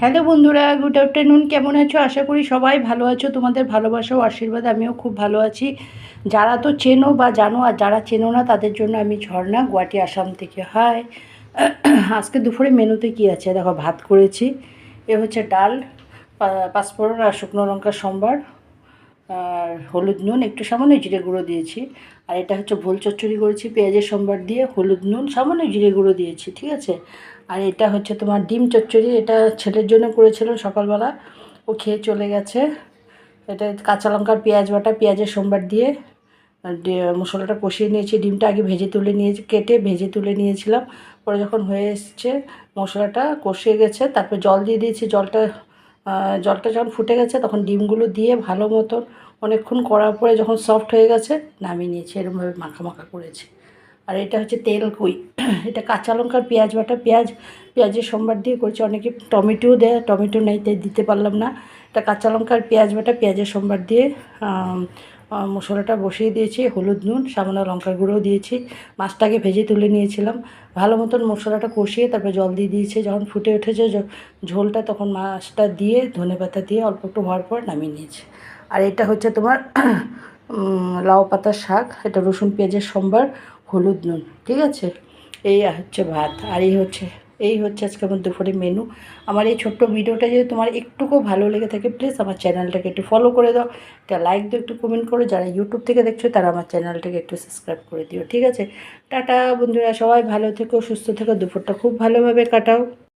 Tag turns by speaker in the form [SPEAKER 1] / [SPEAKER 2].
[SPEAKER 1] Hello বন্ধুরা, good afternoon. কেমন আছো? আশা করি সবাই ভালো আছো। তোমাদের ভালোবাসা ও আশীর্বাদ আমিও খুব ভালো আছি। যারা তো চেনো বা জানো, আর যারা চেনো না তাদের জন্য আমি ঝর্ণা, গুয়াহাটি, আসাম থেকে। হাই। আজকে দুপুরে মেনুতে কী আছে দেখো, ভাত করেছি, এ হচ্ছে ডাল, পাঁচফোড়ন আর শুকনো লঙ্কার সম্বার, আর হলুদ নুন, একটু সামান্য জিরে গুঁড়ো দিয়েছি। আর এটা হচ্ছে ভোল চচ্চড়ি করেছি পেঁয়াজের সম্বার দিয়ে, হলুদ নুন, সামান্য জিরে গুঁড়ো দিয়েছি, ঠিক আছে। আর এটা হচ্ছে তোমার ডিম চচ্চড়ি, এটা ছেলের জন্য করেছিলাম সকালবেলা, ও খেয়ে চলে গেছে। এটা কাঁচা লঙ্কার পেঁয়াজ বাটা, পেঁয়াজের সম্বার দিয়ে মশলাটা কষিয়ে নিয়েছি। ডিমটা আগে ভেজে তুলে নিয়েছি, কেটে ভেজে তুলে নিয়েছিলাম। পরে যখন হয়ে এসছে, মশলাটা কষিয়ে গেছে, তারপর জল দিয়ে দিয়েছি। জলটা যখন ফুটে গেছে তখন ডিমগুলো দিয়ে ভালো মতন অনেকক্ষণ করার পরে যখন সফট হয়ে গেছে নামিয়ে নিয়েছি। এরকমভাবে মাখা মাখা করেছি। আর এটা হচ্ছে তেল কই। এটা কাঁচা লঙ্কার পেঁয়াজ বাটা, পেঁয়াজের সম্বার দিয়ে করেছি। অনেকে টমেটোও দেয়, টমেটো নেই তাই দিতে পারলাম না। এটা কাঁচা লঙ্কার পেঁয়াজ বাটা, পেঁয়াজের সম্বার দিয়ে মশলাটা বসিয়ে দিয়েছি। হলুদ নুন, সামান্য লঙ্কার গুঁড়োও দিয়েছি। মাছটাকে ভেজে তুলে নিয়েছিলাম। ভালো মতন মশলাটা কষিয়ে তারপরে জল দিয়ে দিয়েছি। যখন ফুটে উঠেছে ঝোলটা, তখন মাছটা দিয়ে ধনেপাতা দিয়ে অল্প একটু হওয়ার পর নামিয়ে নিয়েছি। আর এটা হচ্ছে তোমার লাউ পাতার শাক, এটা রসুন পেঁয়াজের সম্বার, হলুদ নুন, ঠিক আছে। এই হচ্ছে ভাত। আর এই হচ্ছে আজকে আমার দুপুরে মেনু। আমার এই ছোট্ট ভিডিওটা যদি তোমার একটুকুও ভালো লেগে থাকে, প্লিজ আমার চ্যানেলটাকে একটু ফলো করে দাও, একটা লাইক দিও, একটু কমেন্ট করো। যারা ইউটিউব থেকে দেখছো তারা আমার চ্যানেলটাকে একটু সাবস্ক্রাইব করে দিও, ঠিক আছে। টাটা বন্ধুরা, সবাই ভালো থেকো, সুস্থ থেকো, দুপুরটা খুব ভালোভাবে কাটাও।